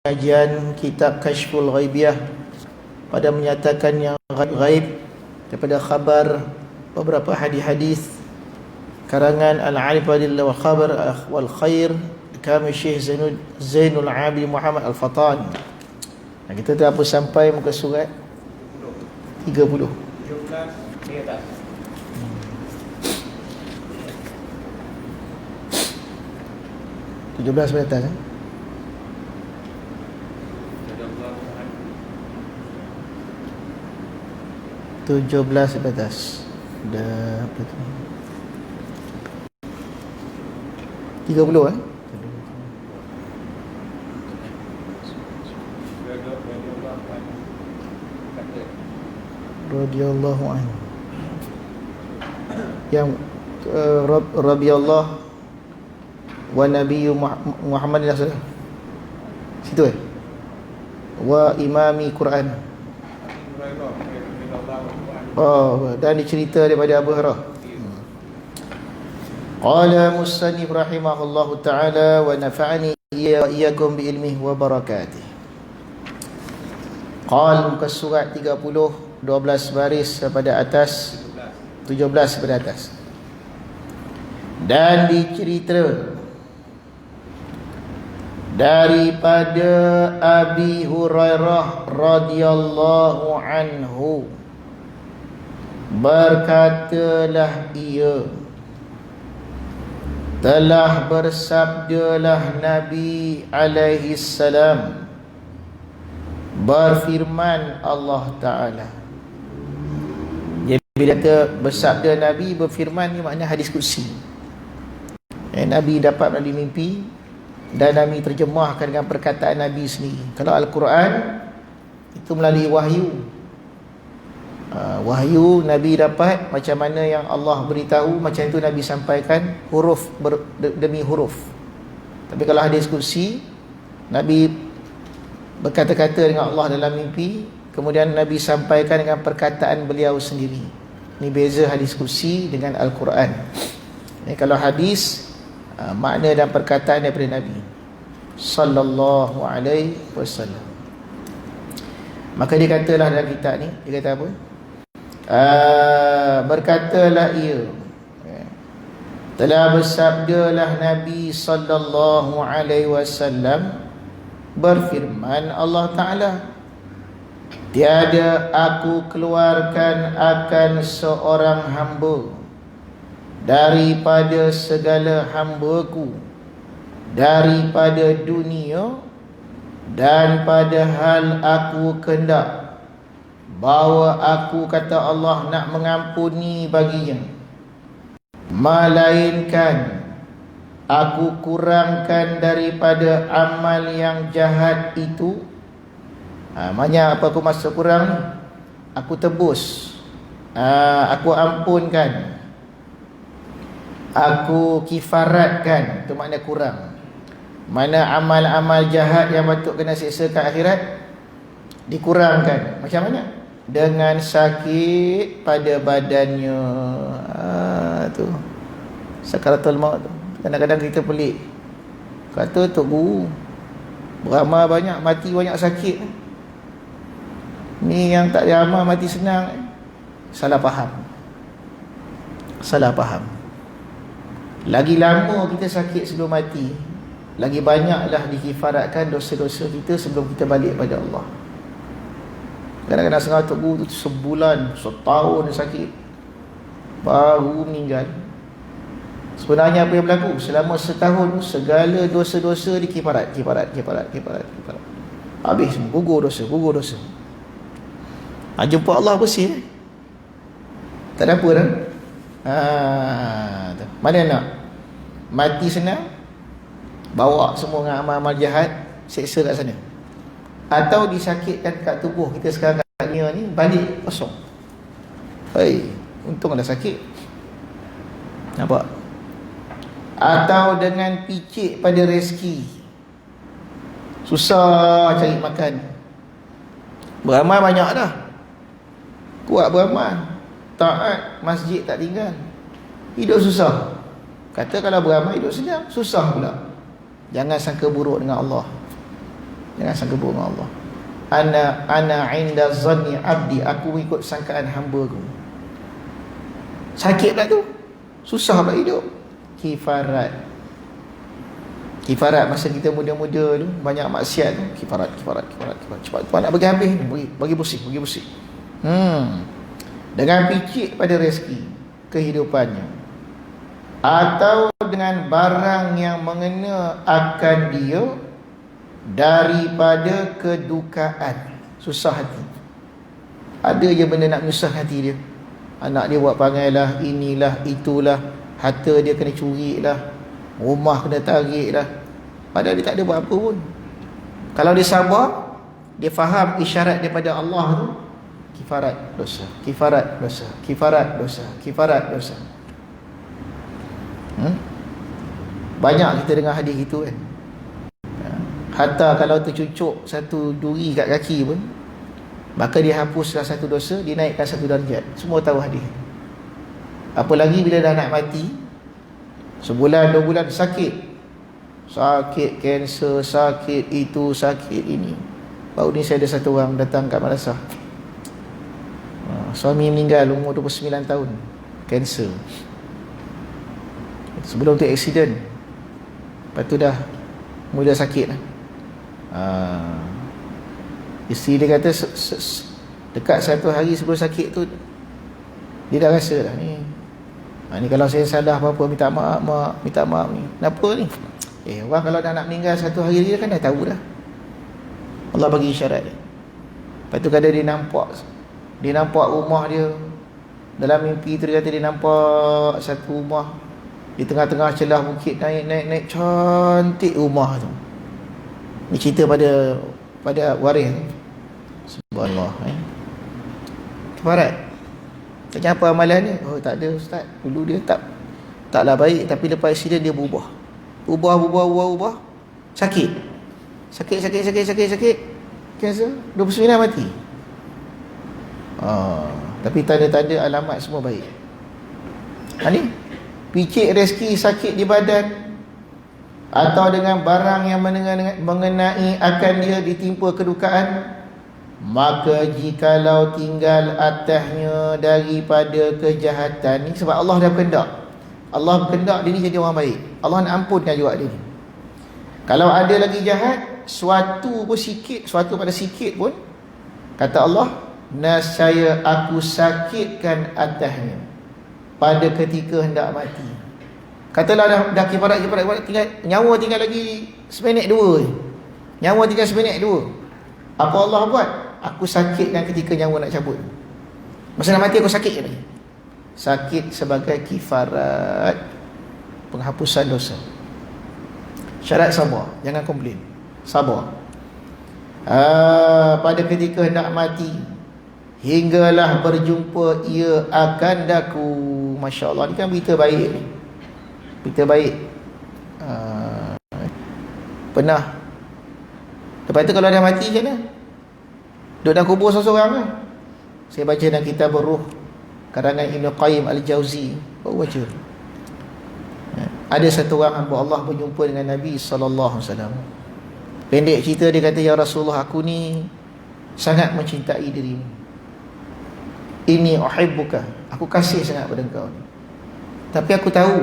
Kajian kitab Kashful Ghaibiyah pada menyatakan yang ghaib daripada khabar beberapa hadis-hadis karangan Al-Arif wal Khabar wal Khair kami Syekh Zainul Abidin Muhammad Al-Fatan. Kita telah pun sampai muka surat 30. 17 atas. 17 atas. Dah apa tu? 30 radhiyallahu anhu. Yang radhiyallahu wa nabiyyu Muhammad sallallahu situ wa imami Quran. Oh, dan dicerita daripada Abu Hurairah. Qala musannif rahimahullahu ta'ala wa nafa'ani iyyakum bi ilmihi wa barakatihi. Qala muka surat 30 12 baris pada atas, 17 pada atas. Dan dicerita daripada Abi Hurairah radhiyallahu anhu, berkatalah ia, telah bersabdalah Nabi alaihi salam, berfirman Allah Ta'ala. Jadi bila kata bersabda Nabi, berfirman ni makna hadis qudsi. Nabi dapat melalui mimpi dan Nabi terjemahkan dengan perkataan Nabi sendiri. Kalau Al-Quran itu melalui wahyu. Wahyu Nabi dapat macam mana yang Allah beritahu, macam itu Nabi sampaikan huruf demi huruf. Tapi kalau hadis qudsi, Nabi berkata-kata dengan Allah dalam mimpi, kemudian Nabi sampaikan dengan perkataan beliau sendiri. Ini beza hadis qudsi dengan Al-Quran. Ini kalau hadis, makna dan perkataan daripada Nabi sallallahu alaihi wasallam. Maka dia katalah dalam kitab ni, dia kata apa? Berkatalah ia, telah bersabdalah Nabi sallallahu alaihi wasallam, berfirman Allah Ta'ala, tiada aku keluarkan akan seorang hamba daripada segala hamba-Ku daripada dunia, dan padahal aku kendak bahawa aku, kata Allah, nak mengampuni baginya, melainkan aku kurangkan daripada amal yang jahat itu. Maknanya apa aku maksud kurang? Aku tebus, aku ampunkan, aku kifaratkan. Itu makna kurang. Mana amal-amal jahat yang patut kena siksa kat akhirat dikurangkan. Macam mana? Dengan sakit pada badannya. Tu sakaratul maut tu. Kadang-kadang kita pelik, kata Tok Guru beramal banyak, mati banyak sakit. Ni yang tak ada amal mati senang. Salah faham. Salah faham. Lagi lama kita sakit sebelum mati, lagi banyaklah dikifaratkan dosa-dosa kita sebelum kita balik pada Allah. Kadang-kadang setengah Tok Guru tu sebulan, setahun dia sakit, baru meninggal. Sebenarnya apa yang berlaku? Selama setahun segala dosa-dosa dikifarat. Habis gugur dosa. Jumpa Allah bersih. Tak ada apa dah. Mana nak? Mati senang, bawa semua dengan amal-amal jahat, seksa kat sana. Atau disakitkan kat tubuh kita sekarang kat dunia ni, balik kosong. Untung ada sakit. Nampak? Atau dengan picit pada rezeki, susah cari makan, beramal banyak dah, kuat beramal, taat, masjid tak tinggal, hidup susah. Kata kalau beramal hidup senang, susah pula. Jangan sangka buruk dengan Allah. Jangan sangka buruk dengan Allah. Ana inda zanni abdi, aku ikut sangkaan hamba aku. Sakit pula tu, susah pula hidup. Kifarat masa kita muda-muda tu, banyak maksiat tu, kifarat. Cepat nak bagi habis ni, bagi pusing. Dengan picit pada rezeki kehidupannya, atau dengan barang yang mengena akan dia daripada kedukaan, susah hati. Ada je benda nak menyusah hati dia. Anak dia buat perangai lah, inilah, itulah, harta dia kena curi lah, rumah kena tarik lah, padahal dia tak ada buat apa pun. Kalau dia sabar, dia faham isyarat daripada Allah tu, kifarat dosa. Banyak kita dengar hadis gitu kan. Hatta kalau tercucuk satu duri kat kaki pun, maka dia hapuslah satu dosa, dia naikkan satu darjat. Semua tahu hadis. Apalagi bila dah nak mati, sebulan 2 bulan sakit kanser, sakit itu, sakit ini. Baru ni saya ada satu orang datang kat madrasah, suami meninggal umur 29 tahun, kanser. Sebelum tu aksiden, lepas tu dah mula sakit lah. Isteri dia kata dekat 1 hari sebelum sakit tu, dia dah rasa dah ni, ni kalau saya salah apa-apa, minta maaf ni. Kenapa ni? Orang kalau dah nak meninggal 1 hari dia kan dah tahu dah. Allah bagi isyarat dia. Lepas tu kadang dia nampak rumah dia. Dalam mimpi tu dia kata dia nampak satu rumah di tengah-tengah celah bukit, naik cantik rumah tu. Ni cerita pada waris tu. Subhanallah. Keparat. Tanya apa amalan dia? Oh, tak ada ustaz. Dulu dia taklah baik, tapi lepas aksiden dia berubah. Sakit. Kanser. 29 mati. Tapi tanda-tanda alamat semua baik. Ni picit rezeki, sakit di badan, atau dengan barang yang mengenai akan dia ditimpa kedukaan, maka jikalau tinggal atasnya daripada kejahatan ni, sebab Allah dah berkehendak. Allah berkehendak dia ni jadi orang baik. Allah nak ampunkan juga dia ni. Kalau ada lagi jahat, suatu pada sikit pun, kata Allah, nascaya aku sakitkan atasnya pada ketika hendak mati. Katalah dah kiparat tinggal, nyawa tinggal lagi seminit 2 je. Nyawa tinggal seminit 2. Apa Allah buat? Aku sakitkan ketika nyawa nak cabut. Masa nak mati aku sakit je lagi. Sakit sebagai kifarat, penghapusan dosa. Syarat sabar, jangan komplain. Sabar. Pada ketika hendak mati, hinggalah berjumpa ia akan daku. Masya Allah, ni kan berita baik ni. Berita baik. Pernah. Lepas tu kalau dah mati macam mana? Duduk dalam kubur seorang kan? Saya baca dalam kitab Ruh karangan Ibn Qayyim Al-Jauzi, baru baca. Ada satu orang hamba Allah berjumpa dengan Nabi SAW. Pendek cerita, dia kata, ya Rasulullah, aku ni sangat mencintai dirimu. Ini uhibbuka, aku kasih sangat pada engkau ni. Tapi aku tahu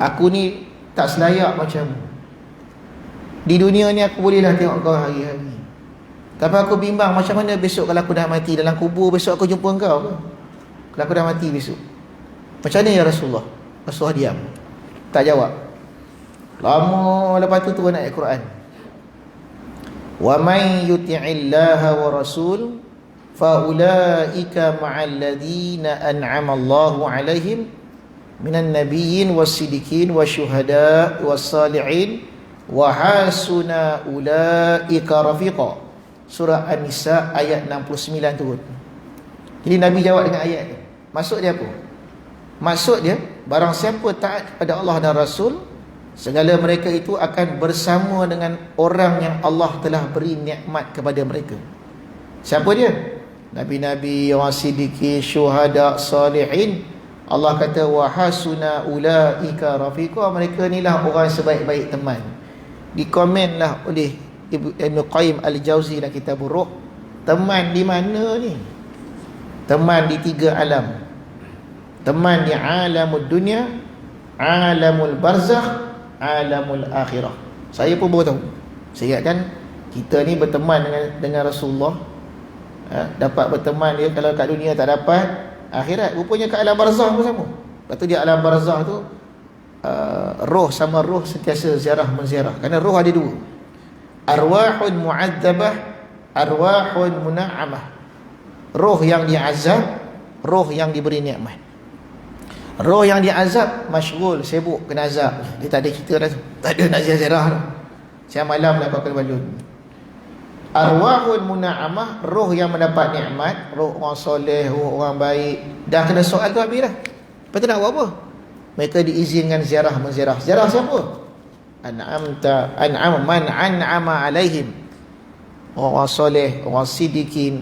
aku ni tak selayak macammu. Di dunia ni aku bolehlah tengok kau hari-hari, tapi aku bimbang macam mana besok kalau aku dah mati dalam kubur, besok aku jumpa engkau ke? Kalau aku dah mati besok, macam mana ya Rasulullah? Rasulullah diam, tak jawab. Lama lepas tu turun ayat Quran, wa man yuti'illaha wa rasul fa ulaika ma'al ladzina an'ama Allahu 'alaihim minan nabiyyin was-siddiqin wasyuhada was-salihin wa hasuna ulaika rafiqa. Surah An-Nisa ayat 69 turun. Jadi Nabi jawab dengan ayat ni. Maksud dia apa? Maksud dia, barang siapa taat kepada Allah dan Rasul, segala mereka itu akan bersama dengan orang yang Allah telah beri nikmat kepada mereka. Siapa dia? Nabi-nabi, orang siddiqin, syuhada, salihin. Allah kata wa hasuna ulaika rafiqa, mereka inilah orang sebaik-baik teman. Dikomenlah oleh Ibn Qayyim Al-Jauzi dalam kitab Ruh, teman di mana ni? Teman di 3 alam. Teman di alamul dunia, alamul barzakh, alamul akhirah. Saya pun baru tahu. Saya ingatkan kita ni berteman dengan Rasulullah, dapat berteman dia. Kalau kat dunia tak dapat, akhirat rupanya kat alam barzakh pun sama. Lepas tu di alam barzakh tu roh sama roh sentiasa ziarah menziarah. Kerana roh ada 2, arwahun mu'adzabah, arwahun muna'amah. Roh yang diazab, roh yang diberi nikmat. Roh yang diazab masyghul, sibuk kena azab. Dia tak ada cerita dah tu, tak ada nak ziarah dah. Siang malam lah kau kena balun. Arwahun muna'amah, roh yang mendapat nikmat, roh orang soleh, roh orang baik, dah kena soal tu habis dah. Lepas tu nak buat apa? Mereka diizinkan ziarah menziarah. Ziarah siapa? An'am man an'ama alaihim, orang soleh, orang sidikin,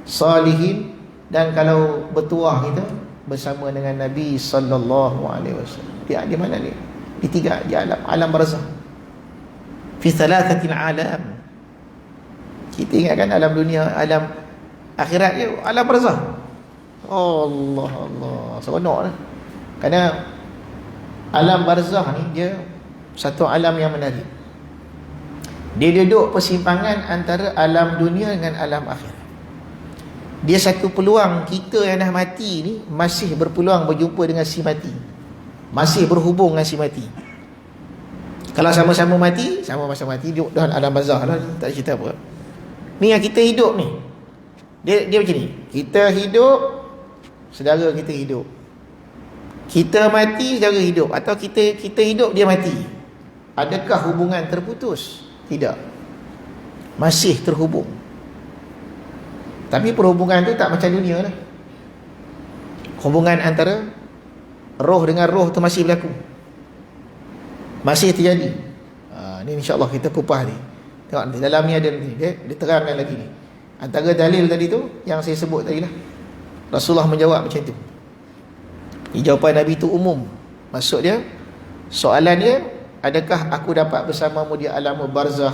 salihin. Dan kalau bertuah kita bersama dengan Nabi sallallahu alaihi wasallam. Dia di mana ni? Di 3, di alam barzakh. Fi thalathatil alam. Kita ingatkan alam dunia, alam akhirat dia alam barzakh. Allah seronok dah. Kerana alam barzakh ni dia satu alam yang menarik. Dia duduk persimpangan antara alam dunia dengan alam akhirat. Dia satu peluang. Kita yang dah mati ni masih berpeluang berjumpa dengan si mati, masih berhubung dengan si mati. Kalau sama-sama mati, sama-sama mati, duduk dalam alam barzakh lah, tak cerita apa. Ni yang kita hidup ni, dia macam ni. Kita hidup, saudara kita hidup. Kita mati, saudara hidup. Atau kita hidup, dia mati. Adakah hubungan terputus? Tidak, masih terhubung. Tapi perhubungan tu tak macam dunia lah. Hubungan antara roh dengan roh tu masih berlaku, masih terjadi. Ni insyaAllah kita kupas ni. Tengok nanti dalam ni ada ni, dia terangkan lagi ni. Antara dalil tadi tu yang saya sebut tadi lah, Rasulullah menjawab macam tu. Jawapan Nabi tu umum. Maksud dia, soalan dia, adakah aku dapat bersamamu di alamul barzakh,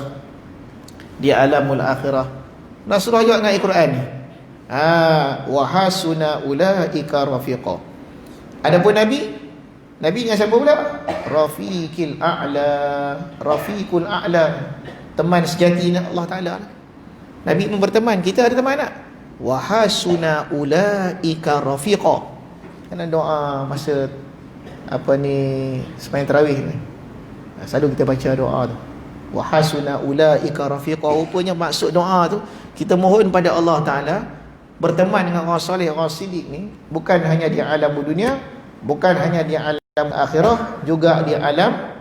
di alamul akhirah? Rasulullah jawab dengan Al-Quran ni, wa hasuna ulaika rafiqa. Adapun Nabi dengan siapa pula? Rafiqil a'la, rafiqul a'la, teman sejati Allah Ta'ala. Nabi pun berteman, kita ada teman tak? Wa hasuna ulaika rafiqa. Kena doa masa sembahyang tarawih ni, selalu kita baca doa tu, wa hasuna ulaika rafiqa. Rupanya maksud doa tu, kita mohon pada Allah Ta'ala berteman dengan orang soleh, orang sidik ni, bukan hanya di alam dunia, bukan hanya di alam akhirah, juga di alam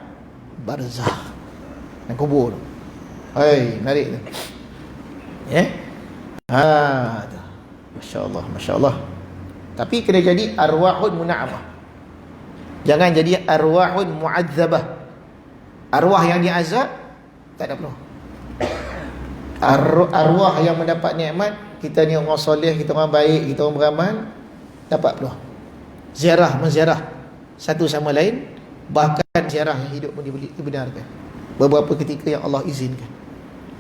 barzakh dan kubur. Menarik tu. Masya-Allah, masya-Allah. Tapi kena jadi arwahun muna'amah, jangan jadi arwahun mu'adzabah. Arwah yang diazab tak ada perlu. Arwah yang mendapat nikmat, kita ni orang soleh, kita orang baik, kita orang beramal, dapat peluang ziarah menziarah satu sama lain. Bahkan ziarah yang hidup pun dibenarkan beberapa ketika yang Allah izinkan.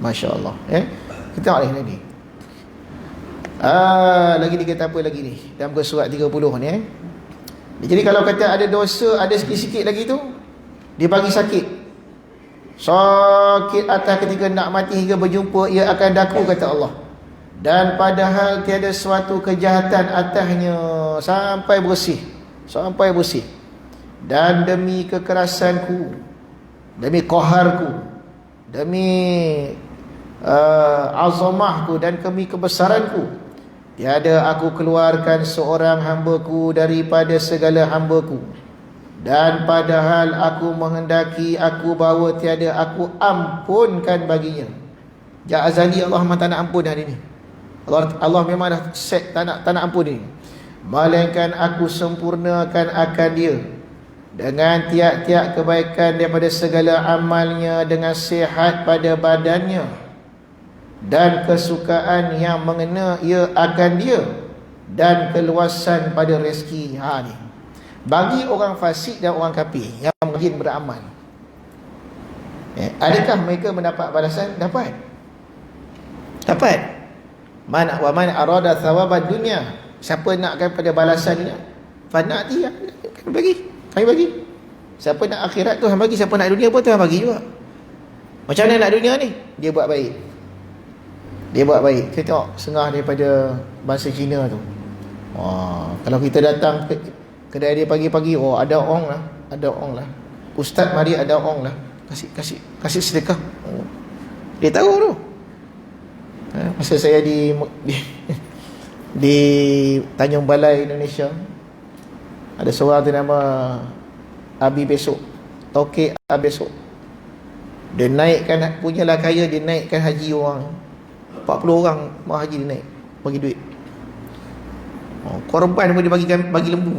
Masya Allah. Kita tengok lagi. Lagi dikata apa lagi ni dalam surat 30 ni. Jadi kalau kata ada dosa, ada sikit-sikit lagi tu, dia bagi sakit atas ketika nak mati hingga berjumpa, ia akan daku, kata Allah. Dan padahal tiada suatu kejahatan atasnya sampai bersih. Dan demi kekerasanku, demi qaharku, demi azamahku, dan demi kebesaranku, tiada aku keluarkan seorang hambaku daripada segala hambaku. Dan padahal aku menghendaki, aku bawa tiada aku ampunkan baginya. Ja azali Allah memang tak nak ampun hari ni. Allah memang dah set tak nak ampun ni. Melainkan aku sempurnakan akan dia dengan tiap-tiap kebaikan daripada segala amalnya, dengan sihat pada badannya dan kesukaan yang mengena ia akan dia, dan keluasan pada rezeki. Ni bagi orang fasik dan orang kafir yang rajin beramal. Adakah mereka mendapat balasan? Dapat. Wa man arada thawabad dunya, siapa nakkan pada balasannya, fanati, kami bagi. Siapa nak akhirat Tuhan bagi, siapa nak dunia pun Tuhan bagi juga. Macam mana nak dunia ni? Dia buat baik. Kita tengok setengah daripada bangsa Cina tu. Wah, kalau kita datang ke kedai dia pagi-pagi, ada ong lah. Ustaz mari ada ong lah. Kasih sedekah. Dia tahu tu. Masa saya di Tanjung Balai, Indonesia, ada seorang tu nama Abi Besok, Tauke Besok. Dia naikkan, punyalah kaya, dia naikkan haji orang 40 orang mau haji, dia naik bagi duit. Korban pun dia bagi lembu.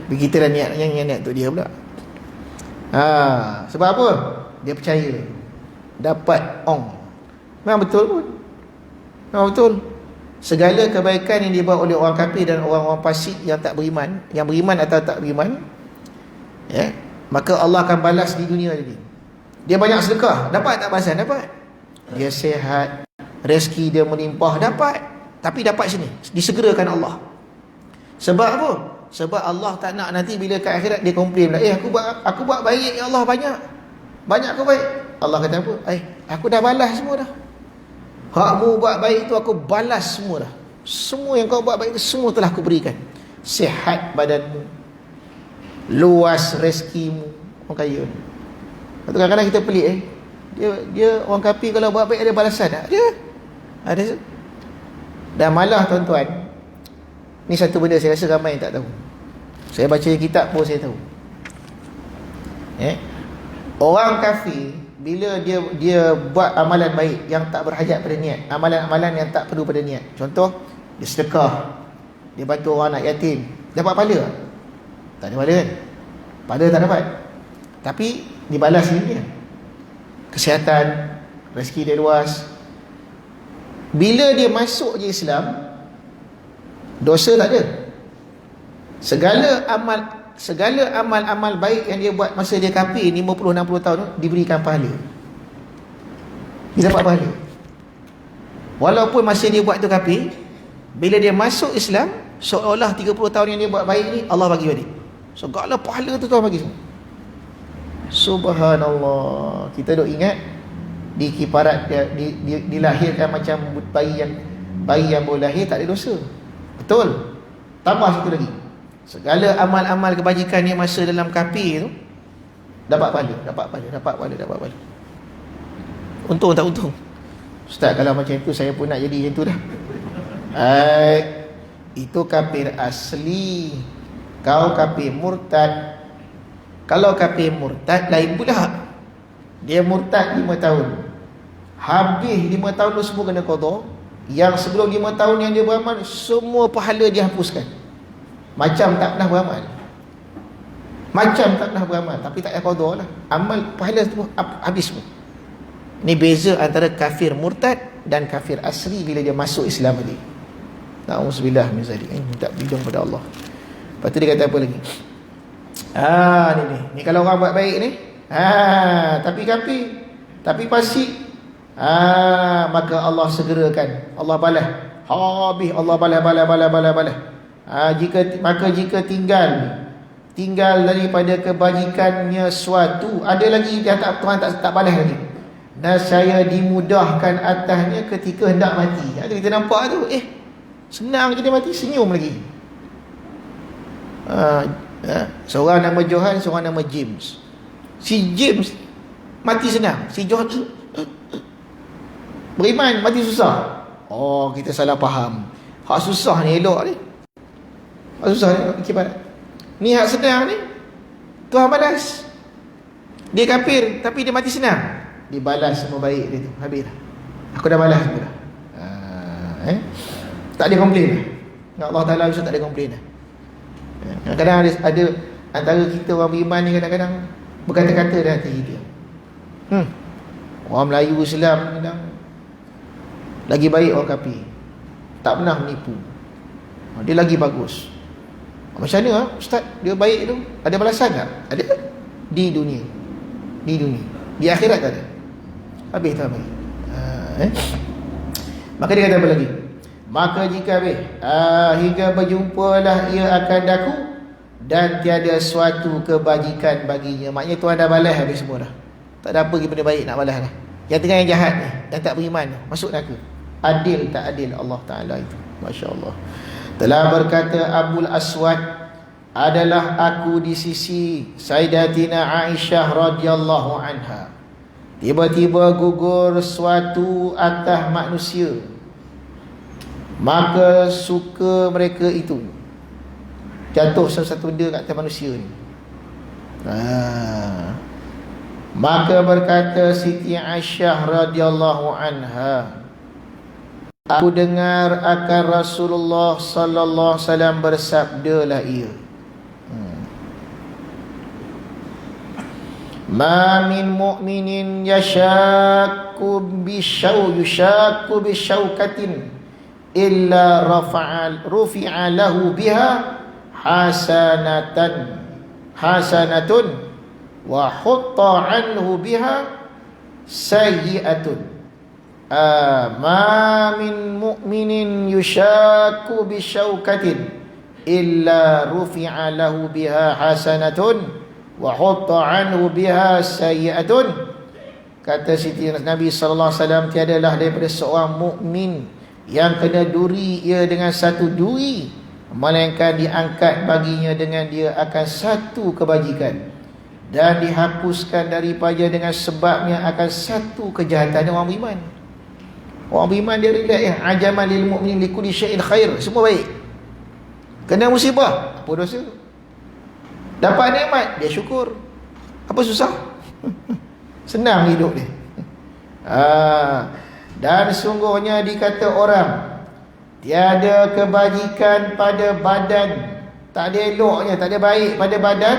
Begitu lah niat, yang niat tu dia pula. Sebab apa? Dia percaya dapat ong. Memang betul pun. Memang betul. Segala kebaikan yang dibuat oleh orang kafir dan orang-orang fasik yang tak beriman, yang beriman atau tak beriman, maka Allah akan balas di dunia ini. Dia banyak sedekah, dapat tak balasan? Dapat. Dia sihat, rezeki dia melimpah, dapat. Tapi dapat sini, disegerakan Allah. Sebab apa? Sebab Allah tak nak nanti bila ke akhirat dia komplain pula, aku buat baik ya Allah, banyak aku baik. Allah kata apa? Aku dah balas semua dah. Hakmu buat baik tu aku balas semua dah. Semua yang kau buat baik tu semua telah aku berikan. Sihat badanmu, luas rezekimu. Orang kaya ni, kadang-kadang kita pelik dia orang kafir kalau buat baik ada balasan tak? Ada. Dan malah tuan-tuan, ni satu benda saya rasa ramai yang tak tahu. Saya baca kitab pun saya tahu. Orang kafir bila dia buat amalan baik yang tak berhajat pada niat, amalan-amalan yang tak perlu pada niat. Contoh, dia sedekah, dia bantu orang anak yatim, dapat pahala? Tak ada pahala kan? Pahala tak dapat. Tapi dibalas ni, kesihatan, rezeki dia luas. Bila dia masuk je Islam, dosa tak ada. Segala amal-amal baik yang dia buat masa dia kafir 50-60 tahun tu diberikan pahala. Dia dapat pahala. Walaupun masa dia buat tu kafir, bila dia masuk Islam, seolah-olah 30 tahun yang dia buat baik ni Allah bagi balik. Segala pahala tu Tuhan bagi semua. Subhanallah. Kita duk ingat dikiparat dilahirkan macam bayi yang baru lahir tak ada dosa. Betul. Tambah satu lagi, segala amal-amal kebajikan yang masa dalam kafir tu dapat pahala. Untung tak untung? Ustaz, kalau macam itu saya pun nak jadi macam tu dah. Itu kafir asli. Kau kafir murtad. Kalau kafir murtad lain pula. Dia murtad 5 tahun, habis 5 tahun tu semua kena qada. Yang sebelum 5 tahun yang dia beramal, semua pahala dihapuskan. Macam tak pernah beramal. Tapi tak payah qada lah. Amal pahala semua habis semua. Ni beza antara kafir murtad dan kafir asli bila dia masuk Islam tadi. Na'udzubillah min zalik. Minta berlindung pada Allah. Lepas tu dia kata apa lagi? Ni kalau orang buat baik ni, tapi kafir, tapi fasik, maka Allah segerakan, Allah balas. Habis Allah balas. Jika tinggal daripada kebajikannya suatu, ada lagi dia Tuhan tak balas lagi. Dan saya dimudahkan atasnya ketika hendak mati. Ada kita nampak tu, senang je dia mati, senyum lagi. Seorang nama Johan, seorang nama James. Si James mati senang, si Johan beriman mati susah. Kita salah faham. Hak susah ni elok ni. Hak susah ni kibat. Ni hak senang ni Tuhan balas. Dia kafir tapi dia mati senang, dibalas semua baik dia tu. Habis dah. Aku dah balas semua dah. Tak ada komplain dah. Allah Ta'ala tak ada komplain dah. Kadang-kadang ada antara kita orang beriman ni kadang-kadang berkata-kata dah hati kita. Orang Melayu Islam kadang lagi baik orang kafir, tak pernah menipu, dia lagi bagus. Macam mana Ustaz, dia baik tu ada balasan tak? Ada di dunia. Di akhirat tak ada. Habis tak habis. Maka dia kata apa lagi? Maka jika hingga berjumpalah ia akan daku dan tiada suatu kebajikan baginya. Maknanya Tuhan dah balas habis semua dah. Tak ada apa lagi benda baik nak balas dah. Yang tengah yang jahat ni, yang tak beriman, masuk neraka. Adil tak adil Allah Ta'ala itu. Masya Allah. Telah berkata Abul Aswad, adalah aku di sisi Sayyidatina Aisyah radhiyallahu anha. Tiba-tiba gugur suatu atas manusia, maka suka mereka itu jatuh sesuatu benda kat atas manusia ni. Maka berkata Siti Aisyah radhiyallahu anha, aku dengar akan Rasulullah sallallahu alaihi wasallam bersabdalah ia, ma min mu'minin yashakku bisyaukatin illa rufi'a lahu biha hasanatun wa hutta anhu biha sayyi'atun. Ma min mu'minin yushakku bisyaukatin illa rufi'a lahu biha hasanatun wa hutta anhu biha sayyi'atun. Kata Siti Nabi sallallahu alaihi wasallam, tiadalah daripada seorang mukmin yang kena duri ia dengan satu duri, melainkan diangkat baginya dengan dia akan satu kebajikan, dan dihapuskan daripada dengan sebabnya akan satu kejahatan. Orang beriman, orang beriman dia relax ya. Ajaman lil mu'min li kulli syai'in khair, semua baik. Kena musibah, apa dosa? Dapat nikmat, dia syukur. Apa susah? Senang hidup dia. Dan sungguhnya dikata orang, tiada kebajikan pada badan, tak ada eloknya, tak ada baik pada badan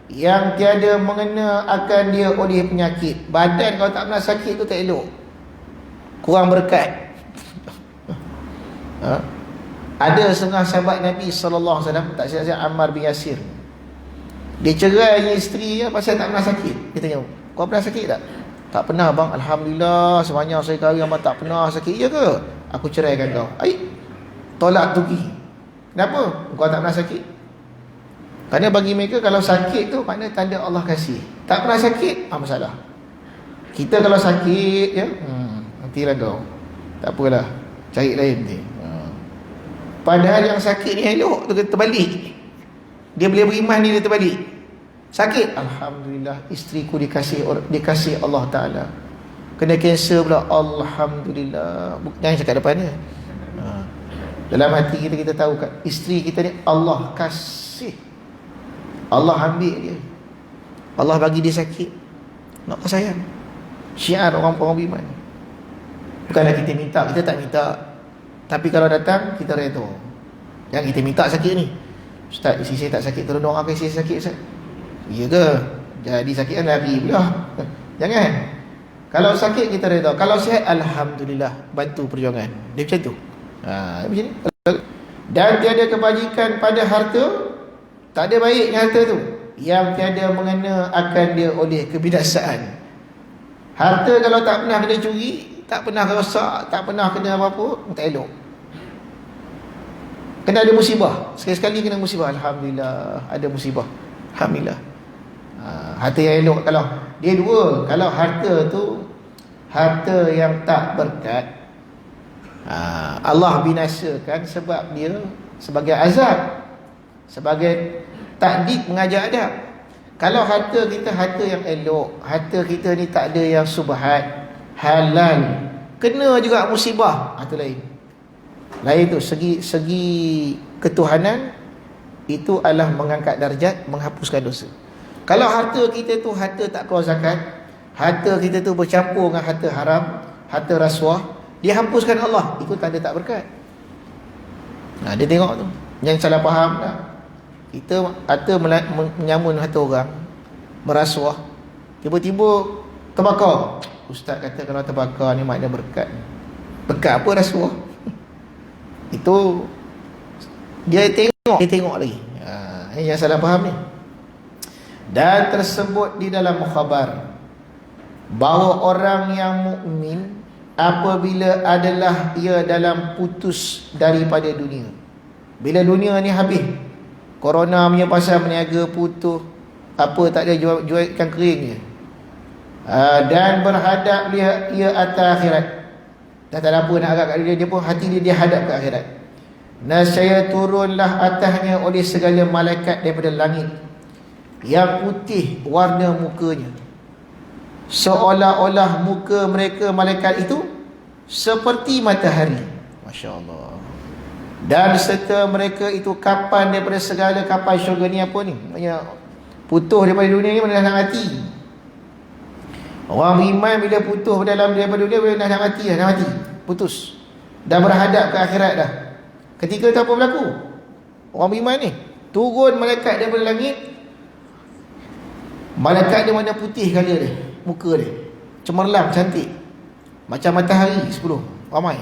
yang tiada mengena akan dia oleh penyakit. Badan kalau tak pernah sakit tu tak elok, kurang berkat. Ada setengah sahabat Nabi sallallahu alaihi wasallam, tak silap-silap Ammar bin Yasir, dia cerai dengan isteri dia pasal tak pernah sakit. Dia tanya, kau pernah sakit tak? Tak pernah bang, alhamdulillah, sebanyak saya kahwin abang tak pernah sakit. Ya ke? Aku ceraikan kau. Tolak tuki. Kenapa? Kau tak pernah sakit. Kerana bagi mereka kalau sakit tu maknanya tanda Allah kasih. Tak pernah sakit, masalah. Kita kalau sakit ya, nantilah kau, tak apalah, cari lain nanti. Padahal yang sakit ni elok tu terbalik. Dia boleh beriman ni, dia terbalik. Sakit, alhamdulillah, isteriku dikasih Allah Ta'ala. Kena kanser pula, alhamdulillah. Jangan cakap depan dia. Dalam hati kita tahu kan, isteri kita ni Allah kasih, Allah ambil dia, Allah bagi dia sakit. Nak kau sayang. Syiar orang-orang beriman. Bukanlah kita minta, kita tak minta, tapi kalau datang kita redha. Yang kita minta sakit ni, Ustaz, isteri saya tak sakit, tolong doakan isteri saya sakit, Ustaz. Ya ke? Jadi sakit kan lari pula. Jangan. Kalau sakit kita redha, kalau sihat alhamdulillah, bantu perjuangan. Dia macam tu. Macam ni. Dan tiada kebajikan pada harta, tak ada baiknya harta tu yang tiada mengena akan dia oleh kebinasaan. Harta kalau tak pernah kena curi, tak pernah rosak, tak pernah kena apa-apa, tak elok. Kena ada musibah, sekali-sekali kena musibah, alhamdulillah ada musibah, alhamdulillah. Harta yang elok kalau dia dua. Kalau harta tu harta yang tak berkat, Allah binasakan sebab dia sebagai azab, sebagai takdik, mengajar adab. Kalau harta kita harta yang elok, harta kita ni tak ada yang subhat, halal, kena juga musibah, itu lain. Lain tu, segi ketuhanan itu adalah mengangkat darjat, menghapuskan dosa. Kalau harta kita tu harta tak keluar zakat, harta kita tu bercampur dengan harta haram, harta rasuah, dihapuskan Allah, itu tanda tak berkat. Dia tengok tu, jangan salah faham tak. Kita harta menyamun harta orang, merasuah, tiba-tiba terbakar. Ustaz kata kalau terbakar ni makna berkat. Berkat apa rasuah? Itu dia tengok lagi. Ini yang salah faham ni. Dan tersebut di dalam khabar, bahawa orang yang mukmin apabila adalah ia dalam putus daripada dunia, bila dunia ni habis, corona punya pasal berniaga putus, apa tak ada, jual ikan kering je, dan berhadap ia atas akhirat, dah tak ada apa nak agak kat dia pun hati dia hadap ke akhirat. Nescaya turunlah atasnya oleh segala malaikat daripada langit yang putih warna mukanya, seolah-olah muka mereka malaikat itu seperti matahari. Masya Allah. Dan serta mereka itu kapan daripada segala kapan syurga ni, apa ni, maknanya putus daripada dunia ni mana nak mati. Orang beriman bila putus daripada dunia, bila nak mati, putus, dah berhadap ke akhirat dah. Ketika tu apa berlaku? Orang beriman ni turun malaikat daripada langit. Malaikat dia mana putih colour dia, muka dia cemerlang cantik macam matahari 10 ramai,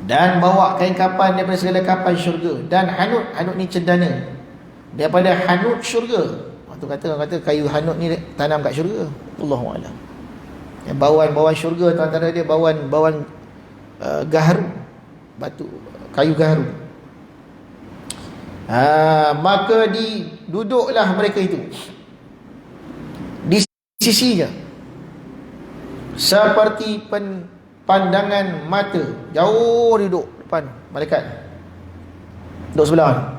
dan bawa kain kapan daripada segala kapan syurga, dan hanut ni cendana daripada hanut syurga. Tu orang kata kayu hanut ni tanam kat syurga, Allahualam. Yang bawan syurga tu antara dia bawan gaharu, batu kayu gaharu. Maka duduklah mereka itu di sisinya seperti pandangan mata. Jauh duduk depan malaikat, duduk sebelah.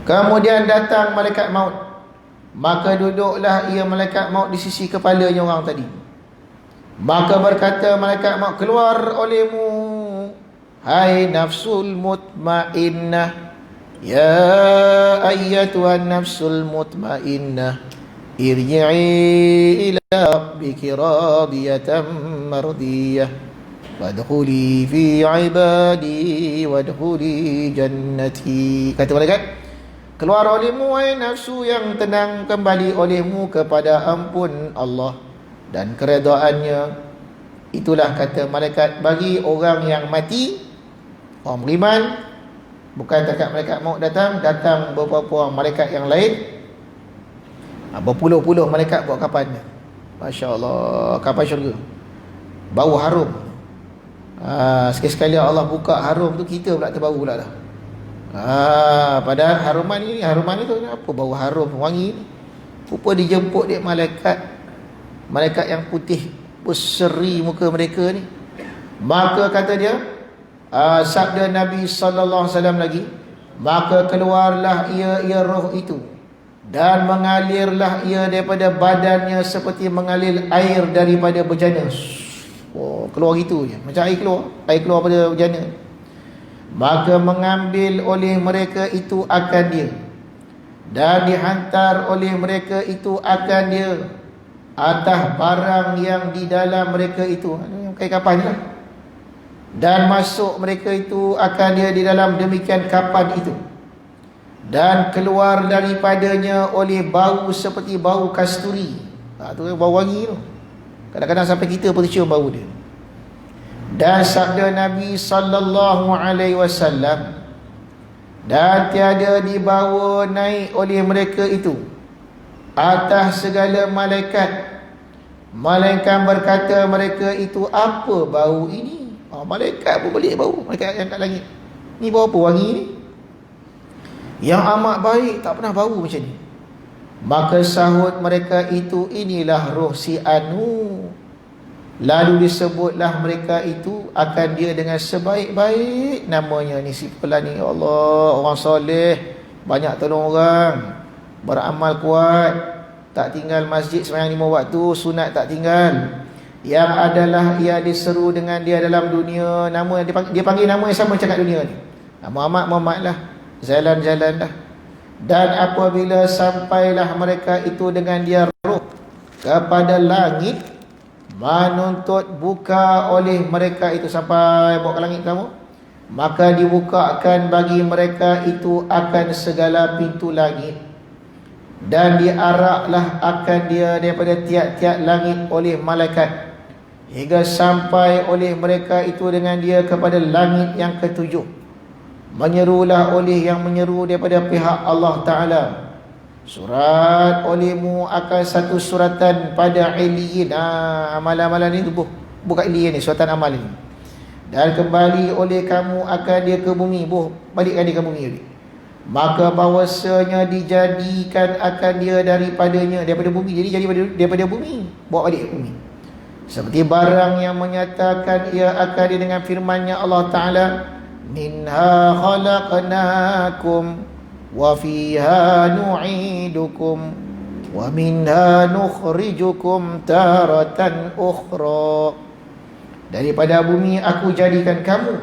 Kemudian datang malaikat maut, maka duduklah ia malaikat maut di sisi kepalanya orang tadi. Maka berkata malaikat maut, keluar olehmu, hai nafsul mutmainnah, ya ayyatuhan nafsul mutmainnah, irji'i ila rabbiki radiyatan mardiyah, wadkhuli fi ibadi wadkhuli jannati. Kata malaikat, keluar olehmu wahai nafsu yang tenang, kembali olehmu kepada ampun Allah dan keredaannya. Itulah kata malaikat bagi orang yang mati, orang beriman. Bukan takat malaikat maut datang beberapa orang malaikat yang lain, berpuluh-puluh malaikat bawa kapan. Masya Allah, kapan syurga, bau harum. Sekali-sekali Allah buka harum tu, kita pula terbau pula dah. Padahal haruman ni tu apa, bau harum wangi ni. Rupa dijemput dia malaikat yang putih berseri muka mereka ni. Maka kata dia, sabda Nabi sallallahu alaihi wasallam lagi, maka keluarlah ia roh itu dan mengalirlah ia daripada badannya seperti mengalir air daripada bejana. Keluar gitu je, macam air keluar pada bejana. Maka mengambil oleh mereka itu akan dia, dan dihantar oleh mereka itu akan dia atas barang yang di dalam mereka itu, kain kapan lah, dan masuk mereka itu akan dia di dalam demikian kapan itu, dan keluar daripadanya oleh bau seperti bau kasturi. Tu bau wangi tu, kadang-kadang sampai kita pun cium bau dia. Dan sabda Nabi sallallahu alaihi wasallam, dan tiada dibawa naik oleh mereka itu atas segala malaikat, malaikat berkata mereka itu, apa bau ini? Malaikat pun boleh bau, malaikat yang kat langit ni bau apa wangi ni, yang amat baik, tak pernah bau macam ni. Maka sahut mereka itu, inilah roh si Anu. Lalu disebutlah mereka itu akan dia dengan sebaik-baik namanya ni, si fulan ni. Ya Allah, orang soleh, banyak tolong orang, beramal kuat, tak tinggal masjid sembahyang 5 waktu, sunat tak tinggal. Yang adalah ia diseru dengan dia dalam dunia, nama dia panggil nama yang sama cakap dunia ni, Muhammad lah, jalan-jalan dah. Dan apabila sampailah mereka itu dengan dia roh kepada langit, menuntut buka oleh mereka itu, sampai bawa ke langit kamu, maka dibukakan bagi mereka itu akan segala pintu langit, dan diaraklah akan dia daripada tiap-tiap langit oleh malaikat, hingga sampai oleh mereka itu dengan dia kepada langit yang ketujuh. Menyerulah oleh yang menyeru daripada pihak Allah Ta'ala, Surat olehmu akan satu suratan pada Iliyin. Amalan-amalan ni bukan Iliyin ni, suratan amal ni. Dan kembali oleh kamu akan dia ke bumi. Balikkan dia ke bumi ni. Maka bahawasanya dijadikan akan dia daripada bumi. Jadi jadi daripada bumi, bawa balik ke bumi. Seperti barang yang menyatakan ia akan dia dengan firman-Nya Allah Ta'ala, minha khalaqnakum wa fiha nu'idukum wa minha nukhrijukum taratan ukhra. Daripada bumi aku jadikan kamu,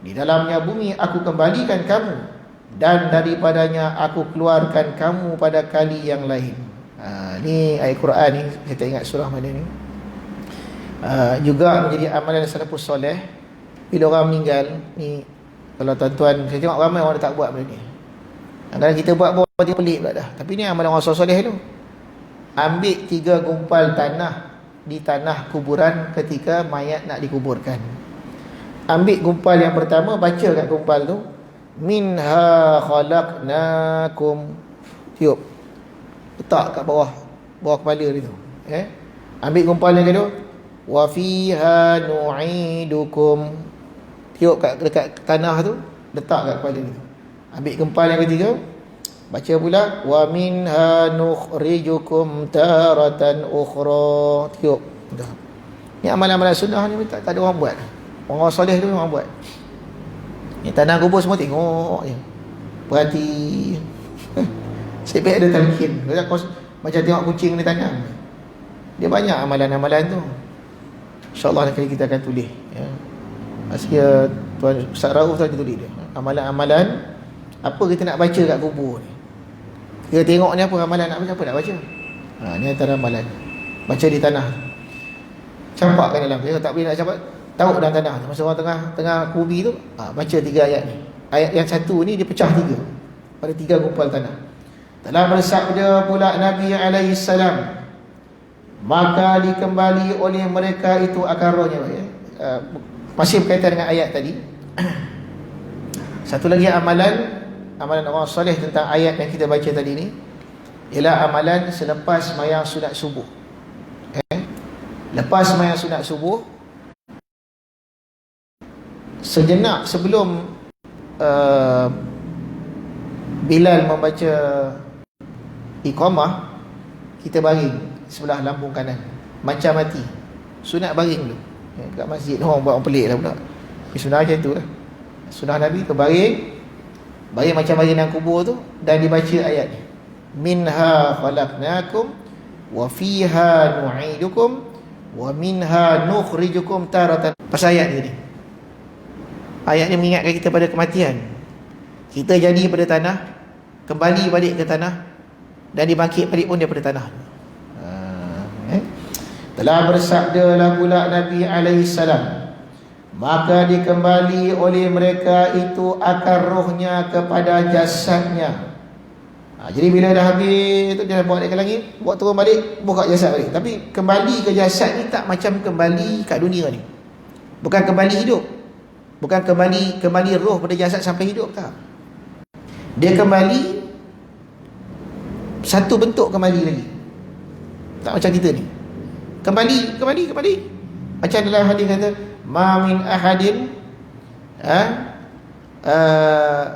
di dalamnya bumi aku kembalikan kamu, dan daripadanya aku keluarkan kamu pada kali yang lain. Ni ayat Quran ni, saya tak ingat surah mana ni. Juga menjadi amalan salafus soleh. Bila orang meninggal ni, kalau tuan-tuan, saya tengok ramai orang tak buat benda ni. Kadang kita buat dia pelik pula dah. Tapi ni amalan orang soleh tu. Ambil 3 gumpal tanah di tanah kuburan ketika mayat nak dikuburkan. Ambil gumpal yang pertama, baca kat gumpal tu, minha khalaqnakum. Tiup, letak kat bawah kepala dia tu. Ambil gumpal yang kedua, wa fiha nu'idukum. Tiup dekat tanah tu, letak kat kepala dia tu. Ambil gumpal yang ketiga, baca pula, wa minha nukhrijukum taratan ukhra. Tiup. Ni amalan-amalan sunnah ni tak ada orang buat. Orang soleh tu orang buat. Ni tanah kubur semua tengok je, perhati. Sebab ada talqin. Macam tengok kucing ni tanam. Dia banyak amalan-amalan tu. InsyaAllah nanti kita akan tulis, ya. Maksudnya Tuan Ustaz Rauf tadi tulis dia, amalan-amalan apa kita nak baca kat kubur ni. Kita tengok ni apa amalan nak baca, apa nak baca. Ni antara amalan. Baca di tanah, campakkan dalam. Dia tak boleh nak campak, taruh dalam tanah. Masa orang tengah kubi tu, baca 3 ayat ni. Ayat yang satu ni dia pecah 3 pada 3 gumpal tanah. Telah bersabda pula Nabi alaihi salam, maka dikembali oleh mereka itu akan rohnya. Masih berkaitan dengan ayat tadi. Satu lagi amalan orang soleh tentang ayat yang kita baca tadi ni, ialah amalan selepas sembahyang sunat subuh. Lepas sembahyang sunat subuh, sejenak sebelum Bilal membaca iqamah, kita baring sebelah lambung kanan, macam mati. Sunat baring dulu. Kat masjid orang buat orang pelik lah pula. Sunat macam tu lah. Sunat Nabi tu baring macam baring dalam kubur tu, dan dibaca ayat ni, minha khalaqnakum wa fiha nu'idukum wa minha nukhrijukum taratan. Pasal ayat ni, ayat ni mengingatkan kita pada kematian. Kita jadi pada tanah, kembali balik ke tanah, dan dibangkit balik pun daripada tanah. Telah bersabdalah pula Nabi alaihi salam, maka dikembali oleh mereka itu akan rohnya kepada jasadnya. Jadi bila dah habis tu, dia bawa balik ke langit, bawa turun balik, buka jasad balik. Tapi kembali ke jasad ni tak macam kembali kat dunia ni. Bukan kembali hidup. Bukan kembali roh pada jasad sampai hidup, tak. Dia kembali satu bentuk, kembali lagi. Tak macam kita ni. Kembali. Macam dalam hadis kata, ma min ahadin,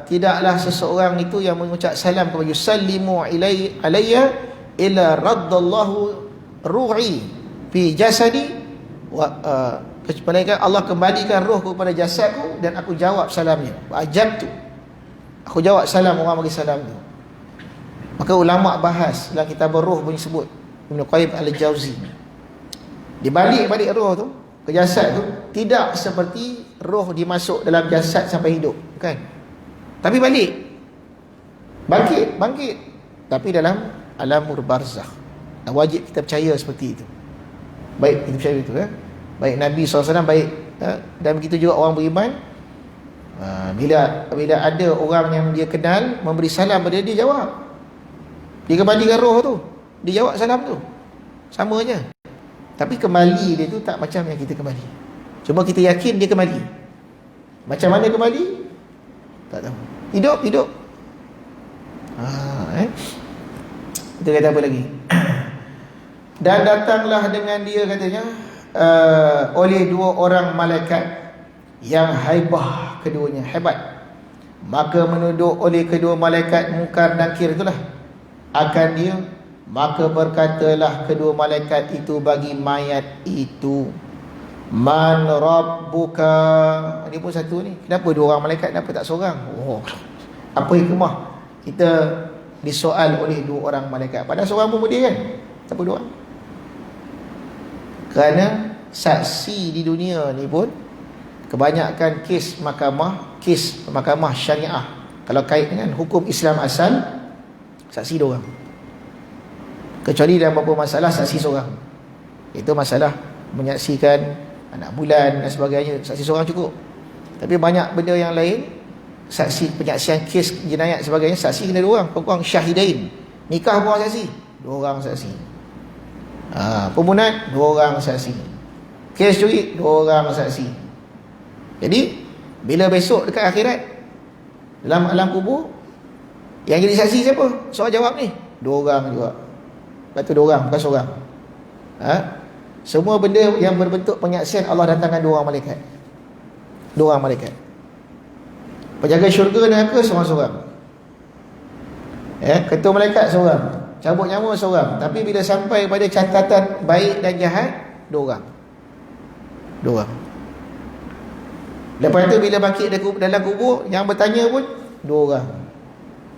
tidaklah seseorang itu yang mengucap salam kepada yusallimu alayya illa raddallahu ruhi fi jasadi wa kecuali Allah kembalikan rohku kepada jasadku dan aku jawab salamnya. Ajabtu, aku jawab salam orang bagi salam tu. Maka ulama bahas dalam kitab Ruh pun sebut, Ibn Qayyim al-Jauzi, dibalik roh tu ke jasad tu, tidak seperti roh dimasuk dalam jasad sampai hidup, bukan. Tapi bangkit, tapi dalam alamur barzakh. Dan wajib kita percaya seperti itu. Baik kita percaya itu, baik Nabi SAW, baik dan begitu juga orang beriman. Bila ada orang yang dia kenal memberi salam pada dia, jawab. Dia kembalikan roh tu, dia jawab salam tu, sama je. Tapi kembali dia tu tak macam yang kita kembali. Cuma kita yakin dia kembali. Macam mana kembali? Tak tahu. Hidup. Kita kata apa lagi? Dan datanglah dengan dia katanya oleh dua orang malaikat yang haibah keduanya, hebat. Maka menunduk oleh kedua malaikat Munkar Nakir itulah akan dia. Maka berkatalah kedua malaikat itu bagi mayat itu, Man Rabbuka. Ini pun satu ni. Kenapa dua orang malaikat, kenapa tak seorang? Oh, apa hikmah kita disoal oleh dua orang malaikat? Padahal seorang pun boleh kan? Kenapa dua orang? Kerana saksi di dunia ni pun kebanyakan kes mahkamah syariah, kalau kait dengan hukum Islam asal, saksi dua orang. Kecuali dalam beberapa masalah saksi seorang. Itu masalah menyaksikan anak bulan dan sebagainya, saksi seorang cukup. Tapi banyak benda yang lain, saksi penyaksian kes jenayat sebagainya, saksi kena dua orang, kurang syahidain. Nikah berapa saksi? Dua orang saksi. Pembunuhan, dua orang saksi. Kes curi, dua orang saksi. Jadi bila besok dekat akhirat, dalam alam kubur, yang jadi saksi siapa? Soal jawab ni, dua orang juga. Lepas tu dua orang, bukan seorang. Semua benda yang berbentuk penyaksian Allah datangkan dua orang malaikat. Dua orang malaikat. Penjaga syurga neraka seorang-seorang. Ketua malaikat seorang, cabut nyawa seorang. Tapi bila sampai pada catatan baik dan jahat, dua orang. Dua orang. Lepas tu bila bangkit dalam kubur, yang bertanya pun dua orang.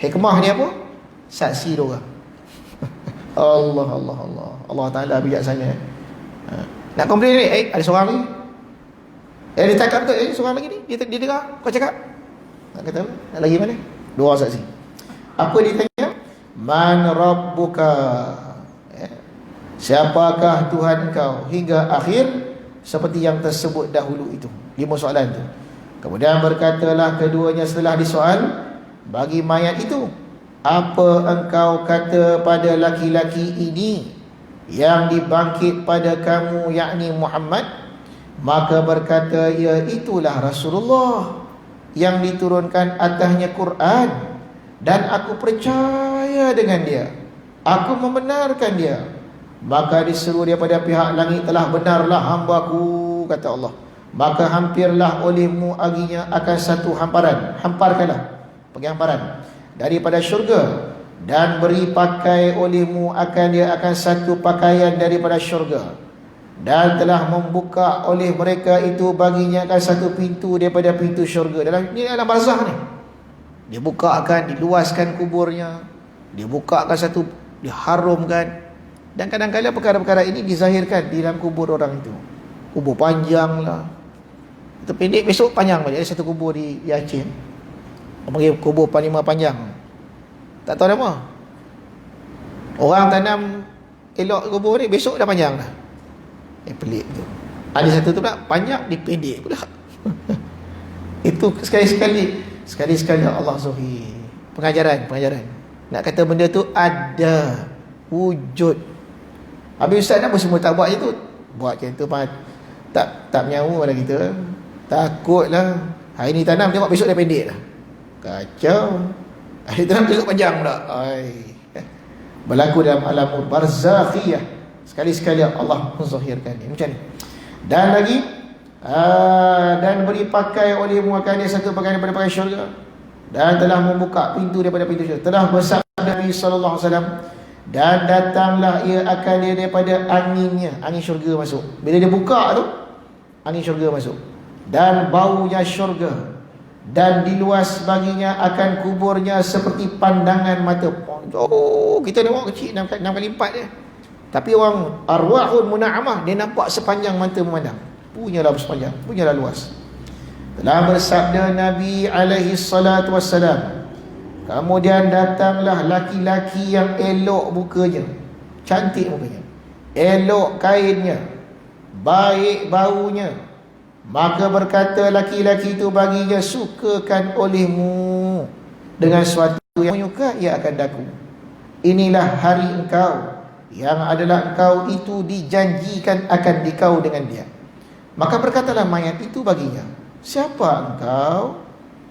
Hikmah dia apa? Saksi dua orang. Allah Ta'ala bijaksana. Nak komplain ni, ada seorang lagi. Dia cakap tu, seorang lagi ni, dia dengar kau cakap. Nak kata apa? Nak lagi mana? Dua orang saksi. Apa dia tanya? Man Rabbuka, siapakah Tuhan kau? Hingga akhir seperti yang tersebut dahulu itu. 5 soalan tu. Kemudian berkatalah keduanya setelah disoal bagi mayat itu, apa engkau kata pada laki-laki ini yang dibangkit pada kamu, yakni Muhammad? Maka berkata, ya itulah Rasulullah yang diturunkan atasnya Quran, dan aku percaya dengan dia, aku membenarkan dia. Maka diseru dia pada pihak langit, telah benarlah hambaku, kata Allah, maka hampirlah olehmu aginya akan satu hamparan. Hamparkanlah, pergi hamparan daripada syurga, dan beri pakai olehmu akan dia akan satu pakaian daripada syurga, dan telah membuka oleh mereka itu baginya akan satu pintu daripada pintu syurga. Dalam barzah ni, dia buka akan, diluaskan kuburnya, dia buka akan satu, diharumkan. Dan kadang-kadang perkara-perkara ini dizahirkan di dalam kubur orang itu. Kubur panjang lah, itu pendek, besok panjang balik. Ada satu kubur di Aceh, orang panggil kubur Panglima Panjang. Tak tahu nama. Orang tanam elok kubur ni, besok dah panjang dah. Pelik tu. Ada satu tu pula panjang, dipendek pula. Itu sekali-sekali Allah Zuhi. Pengajaran. Nak kata benda tu ada wujud. Habis ustaz apa semua tak buat je tu? Buat macam tu tak menyawa pada kita. Takutlah. Hari ni tanam, tengok besok dah pendek dah. Kacau. Hari tanam besok panjang pula. Berlaku dalam alam barzakhiyah. Sekali-sekali Allah menzahirkan ini. Macam ni. Dan lagi, dan beri pakai olehmu akan dia satu pakaian daripada pakaian syurga, dan telah membuka pintu daripada pintu syurga. Telah bersabda Nabi SAW, dan datanglah ia akan dia daripada anginnya, angin syurga masuk. Bila dia buka tu, angin syurga masuk, dan baunya syurga, dan diluas baginya akan kuburnya seperti pandangan mata. Oh, kita tengok kecil 6 kali 4 je. Tapi orang arwahun muna'amah, dia nampak sepanjang mata memandang. Punyalah sepanjang, punyalah luas. Telah bersabda Nabi alaihi salatu wassalam, kemudian datanglah laki-laki yang elok mukanya, cantik mukanya, elok kainnya, baik baunya. Maka berkata laki-laki itu baginya, sukakan olehmu dengan suatu yang menyuka, ia akan daku. Inilah hari engkau, yang adalah engkau itu dijanjikan akan dikau dengan dia. Maka berkatalah mayat itu baginya, siapa engkau?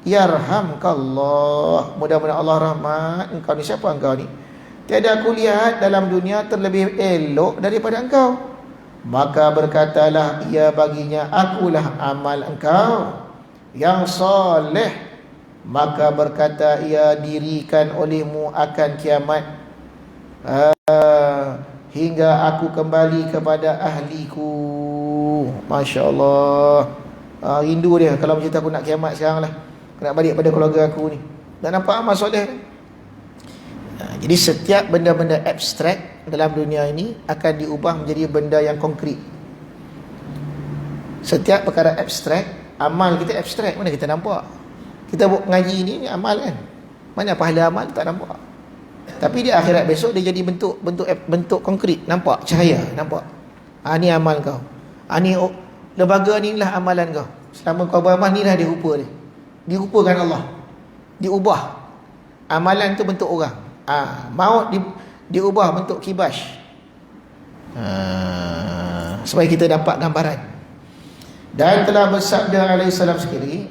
Yarhamkallah, mudah-mudahan Allah rahmat engkau ni. Siapa engkau ni? tiada aku lihat dalam dunia terlebih elok daripada engkau. Maka berkatalah ia baginya, akulah amal engkau yang soleh. Maka berkata ia, dirikan olehmu akan kiamat hingga aku kembali kepada ahliku. Masya Allah. Rindu dia kalau macam tu, aku nak kiamat sekarang lah, aku nak balik pada keluarga aku ni. Tak nampak amal soleh. Jadi setiap benda-benda abstrak dalam dunia ini akan diubah menjadi benda yang konkret. Setiap perkara abstrak, amal kita abstrak, mana kita nampak? Kita buat ngaji ni amal kan, mana pahala amal tak nampak. Tapi di akhirat besok dia jadi bentuk konkret, nampak cahaya, nampak. Ni amal kau. Ni lembaga ni lah amalan kau. Selama kau beramal ni lah dia rupa dia. Dirupakan Allah. Diubah. Amalan tu bentuk orang. Maut diubah bentuk kibas. Supaya kita dapat gambaran. Dan telah bersabda alaihi salam sekali,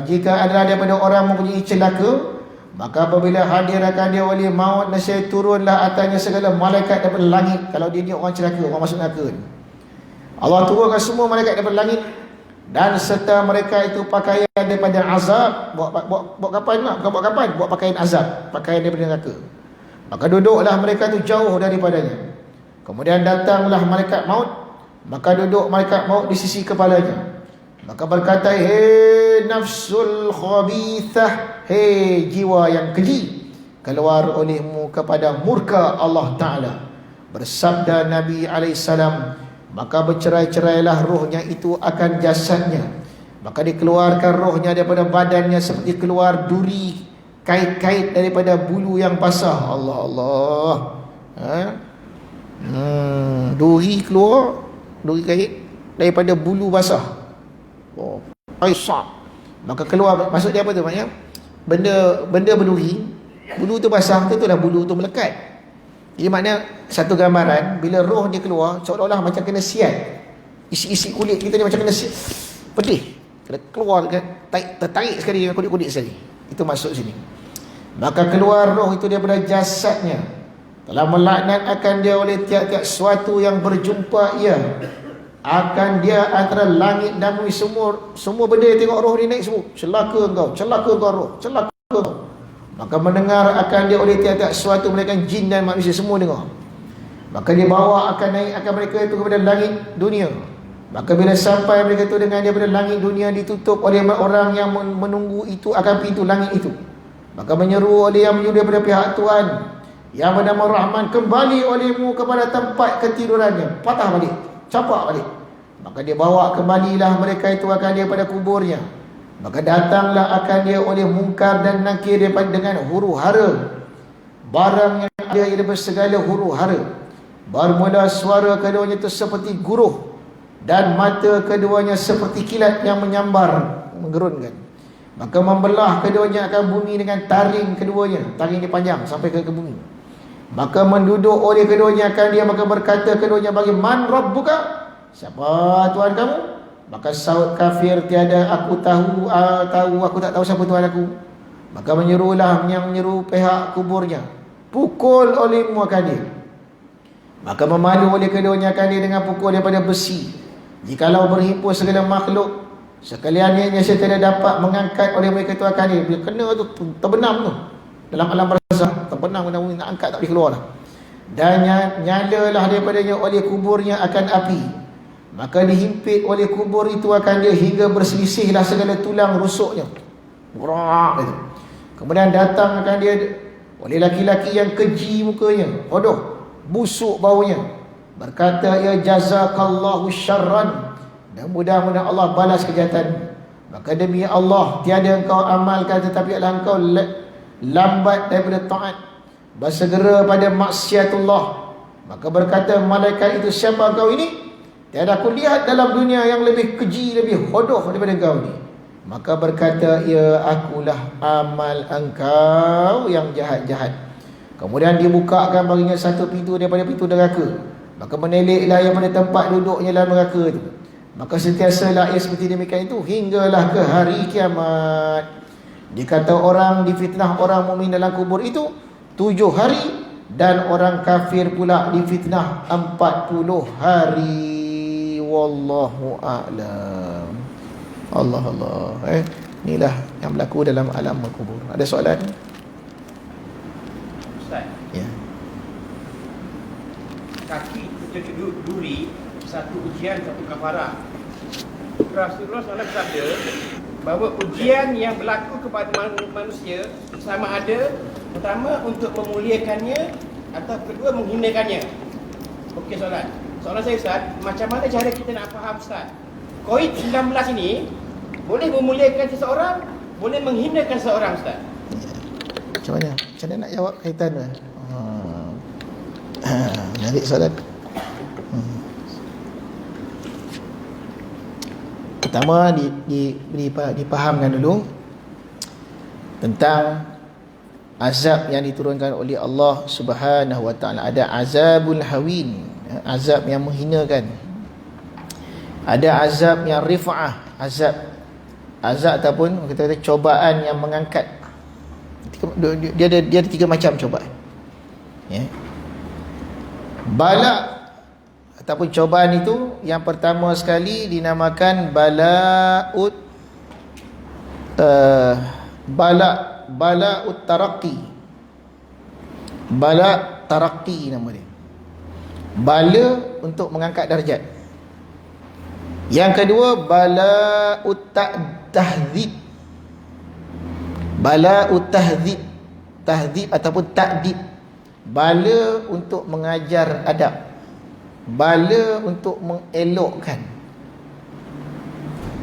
jika ada daripada orang mempunyai celaka, maka apabila hadir akan dia wali maut, nescaya turunlah atasnya segala malaikat daripada langit. Kalau dia ni orang celaka, orang masuk neraka, Allah turunkan semua malaikat daripada langit, dan serta mereka itu pakaian daripada azab. Buat kapan lah, bukan buat kapan, buat pakaian azab, pakaian daripada neraka. Maka duduklah mereka itu jauh daripadanya. Kemudian datanglah malaikat maut, maka duduk malaikat maut di sisi kepalanya. Maka berkata, hei nafsul khabithah, hei jiwa yang keji, keluar olehmu kepada murka Allah Ta'ala. Bersabda Nabi alaihissalam, maka bercerai-cerailah rohnya itu akan jasadnya. Maka dikeluarkan rohnya daripada badannya seperti keluar duri, kait-kait daripada bulu yang basah. Allah. Duri keluar, duri kait daripada bulu basah. Aisyah. Maka keluar, maksud dia apa tu? Maksudnya benda berduri, bulu tu basah, tentulah bulu tu melekat. Jadi maknanya satu gambaran, bila roh dia keluar, seolah-olah macam kena siat. Isi-isi kulit kita ni macam kena siat, pedih. Kena keluar, tertarik sekali dengan kulit-kulit sekali. Itu maksud sini. Maka keluar roh itu daripada jasadnya, telah melaknat akan dia oleh tiap-tiap sesuatu yang berjumpa ia. Akan dia antara langit dan bumi, semua benda yang tengok roh ni naik semua. Celaka engkau roh, celaka engkau. Maka mendengar akan dia oleh tiap-tiap sesuatu, mereka jin dan manusia semua dengar. Maka dia bawa akan naik akan mereka itu kepada langit dunia. Maka bila sampai mereka itu dengan dia pada langit dunia, ditutup oleh orang yang menunggu itu akan pintu langit itu. Maka menyeru oleh yang menyuruh daripada pihak Tuhan yang bernama Rahman, kembali olehmu kepada tempat ketidurannya. Patah balik, capak balik. Maka dia bawa kembalilah mereka itu akan dia pada kuburnya. Maka datanglah akan dia oleh mungkar dan nakir daripada dengan huru hara, barang yang ada daripada segala huru hara. Bermula suara keduanya itu seperti guruh, dan mata keduanya seperti kilat yang menyambar, menggerunkan. Maka membelah keduanya akan bumi dengan taring keduanya. Taring dia panjang sampai ke bumi. Maka menduduk oleh keduanya akan dia. Maka berkata keduanya, bagi man rabbuka, siapa Tuhan kamu? Maka saut kafir, tiada aku tahu, aku tak tahu siapa Tuhan aku. Maka menyerulah yang menyeru pihak kuburnya, pukul olehmu akan dia. Maka memalu oleh keduanya akan dia dengan pukul daripada besi. Jikalau berhimpun segala makhluk sekaliannya, saya tidak dapat mengangkat oleh mereka itu akan dia. Bila kena tu terbenam tu dalam alam barzakh, terbenam kena nak angkat tak boleh keluar lah. Dan nyalalah daripadanya oleh kuburnya akan api. Maka dihimpit oleh kubur itu akan dia hingga berselisihlah segala tulang rusuknya. Kemudian datang akan dia oleh laki-laki yang keji mukanya, bodoh, busuk baunya. Berkata ia, jazakallahu syarran, dan mudah-mudahan Allah balas kejahatan. Maka demi Allah, tiada engkau amalkan, tetapi adalah engkau lambat daripada taat, bersegera pada maksiatullah. Maka berkata malaikat itu, siapa engkau ini? Tiada aku lihat dalam dunia yang lebih keji, lebih bodoh daripada engkau ni. Maka berkata ia, akulah amal engkau yang jahat-jahat. Kemudian dibukakan baginya satu pintu daripada pintu neraka. Maka meneleklah yang pada tempat duduknya dalam neraka itu. Maka sentiasalah ia seperti demikian itu hinggalah ke hari kiamat. Dikata orang difitnah orang mukmin dalam kubur itu 7 hari Dan orang kafir pula difitnah 40 hari. Wallahu a'lam. Allah Allah. Inilah yang berlaku dalam alam kubur. Ada soalan? Ustaz, Ya. kaki kita duri, satu ujian, satu kafarah. Rasulullah SAW bersabda bahawa ujian yang berlaku kepada manusia sama ada pertama untuk memuliakannya atau kedua menghinakannya. Okey soalan. Soalan saya Ustaz, macam mana cara kita nak faham Ustaz? COVID-19 ini boleh memuliakan seseorang, boleh menghinakan seseorang Ustaz. Macam mana? Macam mana nak jawab kaitan tu? Menarik soalan. Pertama dipahamkan dulu tentang azab yang diturunkan oleh Allah Subhanahu wa taala. Ada azabul hawin, azab yang menghinakan. Ada azab yang rifa'ah, azab ataupun kita kata cobaan yang mengangkat. Dia ada 3 macam cobaan. Ya. Bala ataupun cobaan itu yang pertama sekali dinamakan bala'ut taraqi. Bala taraqi nama dia. Bala untuk mengangkat darjat. Yang kedua bala'ut tahdzib. Bala'ut tahdzib ataupun ta'dib. Bala untuk mengajar adab. Bala untuk mengelokkan,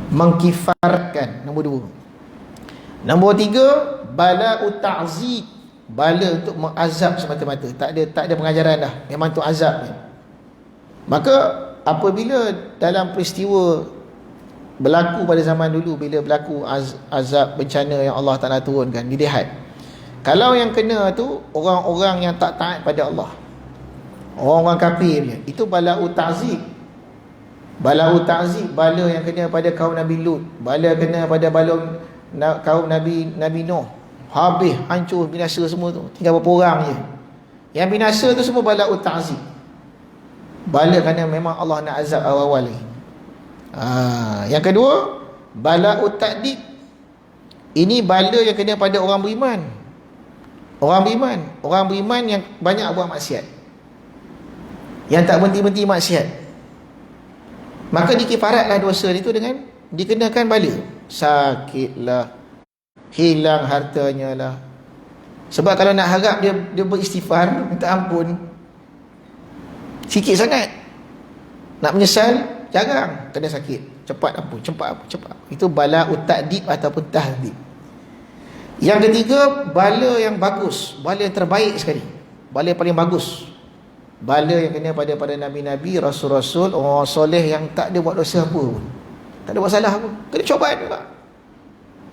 mengkifarkan. Nombor 2. Nombor 3, bala ta'zib. Bala untuk mengazab semata-mata. Tak ada pengajaran dah. Memang tu azab. Maka apabila dalam peristiwa berlaku pada zaman dulu, bila berlaku azab bencana yang Allah Ta'ala turunkan, dilihat kalau yang kena tu orang-orang yang tak taat pada Allah, orang-orang kafir je, itu bala'u ta'zib. Bala'u ta'zib, bala yang kena pada kaum Nabi Lut, bala kena pada kaum Nabi Nuh. Habis, hancur, binasa semua tu. Tinggal berapa orang je. Yang binasa tu semua bala'u ta'zib. Bala kerana memang Allah nak azab awal-awal ni. Yang kedua, bala'u ta'dib. Ini bala yang kena pada orang beriman. Orang beriman yang banyak buat maksiat, yang tak berhenti-berhenti maksiat. Maka dikifaratlah dosa itu dengan dikenakan bala. Sakitlah, hilang hartanya lah. Sebab kalau nak harap dia beristighfar, minta ampun, sikit sangat. Nak menyesal, jarang. Kena sakit, cepat ampun, cepat. Itu bala'ut ta'dib ataupun tahdzib. Yang ketiga, bala yang bagus, bala yang terbaik sekali, bala yang paling bagus. Bala yang kena pada nabi-nabi, rasul-rasul, orang soleh yang tak ada buat dosa apa pun, tak ada buat salah pun, kena cobaan juga.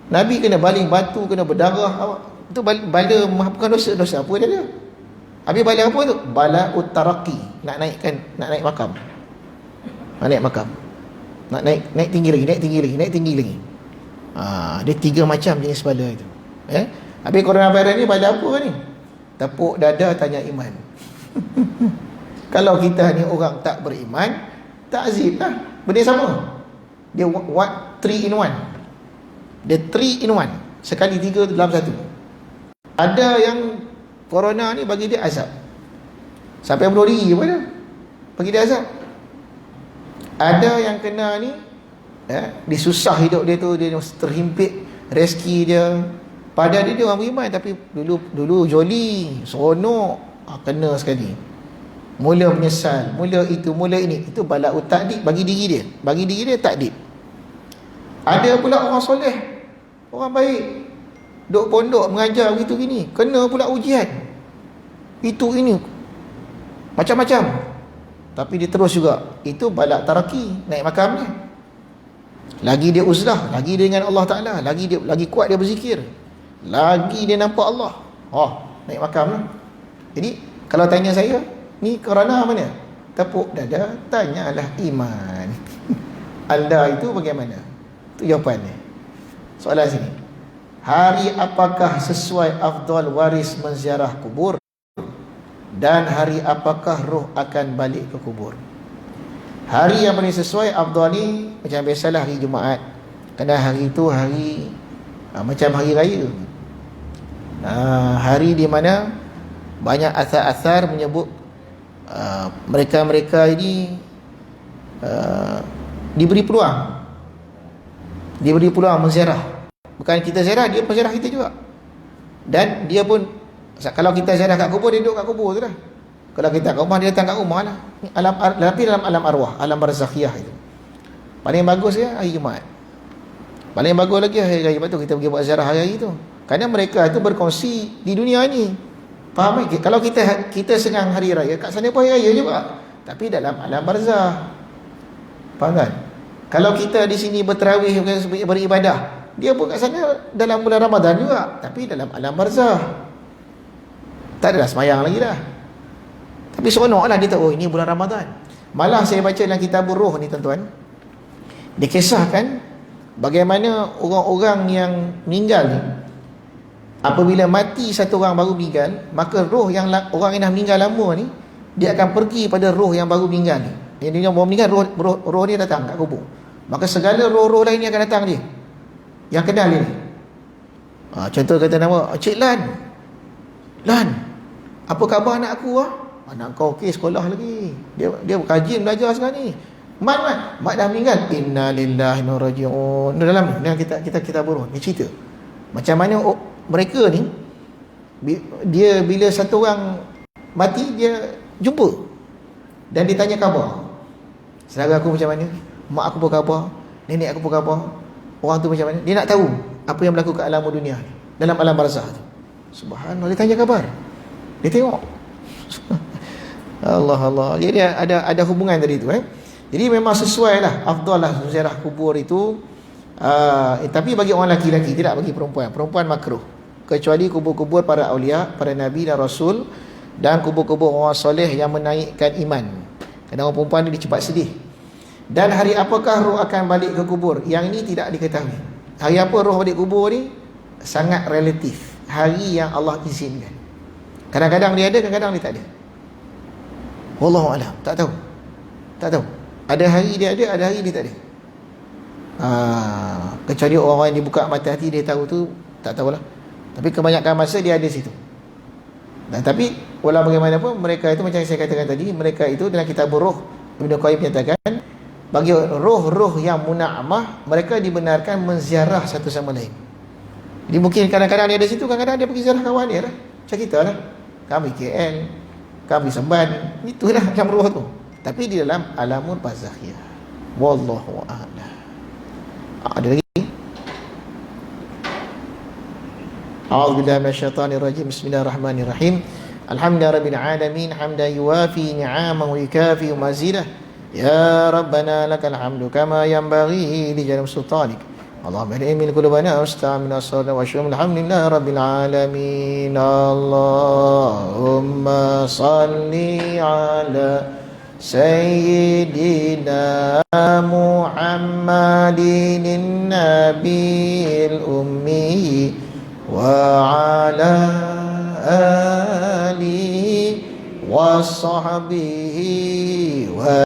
Nabi kena baling batu, kena berdarah. Itu bala bukan dosa apa dia ada. Habis bala apa tu? Bala utaraqi, nak naik makam. Nak naik tinggi lagi. Dia 3 macam jenis bala itu. Habis coronavirus ni bala apa ni? Tepuk dada tanya iman. Kalau kita ni orang tak beriman, takzib lah. Benda sama. Dia 3 in 1. Dia 3 in 1. Sekali 3 dalam satu. Ada yang corona ni bagi dia azab. Sampai bunuh diri pun ada. Bagi dia azab. Ada yang kena ni, disusah hidup dia tu, dia terhimpit rezeki dia. Padahal dia orang beriman, tapi dulu joli, seronok, kena sekali. Mula menyesal, mula itu, mula ini. Itu bala'ut ta'dib bagi diri dia ta'dib. Ada pula orang soleh, orang baik, duk pondok mengajar begitu gini, kena pula ujian itu ini macam-macam, tapi dia terus juga. Itu balak taraki, naik makam dia. Lagi dia uzlah, lagi dia dengan Allah Ta'ala, lagi kuat dia berzikir, lagi dia nampak Allah. Naik makam lah. Jadi kalau tanya saya, ni kerana mana? Tepuk dada, tanyalah iman. Anda itu bagaimana? Itu jawapannya. Soalan sini, hari apakah sesuai afdal waris menziarah kubur? Dan hari apakah roh akan balik ke kubur? Hari yang paling sesuai afdal ni macam biasalah hari Jumaat. Kerana hari itu hari macam hari raya, hari di mana banyak asar-asar menyebut mereka-mereka ini diberi peluang menziarah. Bukan kita ziarah, dia pun ziarah kita juga. Dan dia pun, kalau kita ziarah kat kubur, dia duduk kat kubur tu dah. Kalau kita kat rumah, dia datang kat rumah lah. Tapi dalam alam arwah, alam barzakhiyah itu paling bagus ya hari Jumaat. Paling bagus lagi hari raya. Lepas tu kita pergi buat ziarah hari tu. Kerana mereka itu berkongsi di dunia ni. Faham tak? Kalau kita senang hari raya, kat sana pun hari raya juga, tapi dalam alam barzah. Faham kan? Kalau kita di sini berterawih, beribadah, dia pun kat sana dalam bulan Ramadan juga, tapi dalam alam barzah. Tak adalah semayang lagi dah. Tapi seronok lah dia tahu, oh ini bulan Ramadan. Malah saya baca dalam kitab Ruh ni tuan-tuan, dikisahkan bagaimana orang-orang yang meninggal ni, apabila mati satu orang baru meninggal, maka roh yang orang yang dah meninggal lama ni, dia akan pergi pada roh yang baru meninggal ni. Yang dia baru meninggal, roh dia datang kat kubur. Maka segala roh-roh lain ni akan datang dia, yang kenal dia ni. Contoh kata nama Cik Lan, apa khabar anak aku ah? Anak kau okey, sekolah lagi. Dia kaji belajar sekarang ni. Mak dah meninggal. Inna lillahi wa inna ilaihi raji'un. Dalam ni kita buruk ni cerita. Macam mana mereka ni, dia bila satu orang mati, dia jumpa dan ditanya khabar. Saudara aku macam mana? Mak aku apa khabar? Nenek aku apa khabar? Orang tu macam mana? Dia nak tahu apa yang berlaku kat alam dunia ni, dalam alam barzah tu. Subhanallah, dia tanya khabar. Dia tengok. Allah. Jadi ada hubungan tadi tu Jadi memang sesuai lah, afdal lah ziarah kubur itu. Tapi bagi orang lelaki-lelaki, tidak bagi perempuan. Perempuan makruh, kecuali kubur-kubur para awliya, para nabi dan rasul, dan kubur-kubur orang soleh yang menaikkan iman. Kerana orang perempuan ni dia cepat sedih. Dan hari apakah roh akan balik ke kubur? Yang ini tidak diketahui. Hari apa roh balik kubur ni sangat relatif. Hari yang Allah izinkan. Kadang-kadang dia ada, kadang-kadang dia tak ada. Wallahu a'lam, tak tahu. Ada hari dia ada, ada hari dia tak ada. Kecuali orang-orang yang dibuka mata hati, dia tahu tu, tak tahulah. Tapi kebanyakan masa dia ada situ. Dan tapi walau bagaimanapun, mereka itu macam saya katakan tadi, mereka itu dalam kitab Ruh, Ibn Qayyim menyatakan, bagi roh-roh yang muna'amah, mereka dibenarkan menziarah satu sama lain. Jadi mungkin kadang-kadang dia ada situ, kadang-kadang dia pergi ziarah kawan dia lah. Macam kita lah, kami KL, kami Semban, itulah macam roh tu. Tapi di dalam alamul barzakhiyah. Wallahu a'lam. Ada lagi? A'udzubillahi minasyaitonir rajim. Bismillahirrahmanirrahim. Alhamdulillahirabbil alamin, hamdan yuwafi ni'amahu wa yukafi mazidah. Ya Rabbana lakal hamdu kama yanbaghi li jalali sultanik. Allahumma inna qulubana wastamina as-salata wa syukur alhamdulillahi rabbil alamin. Allahumma salli ala Sayyidina Muhammadin nabiyil ummi wa ala alihi wa sahbihi wa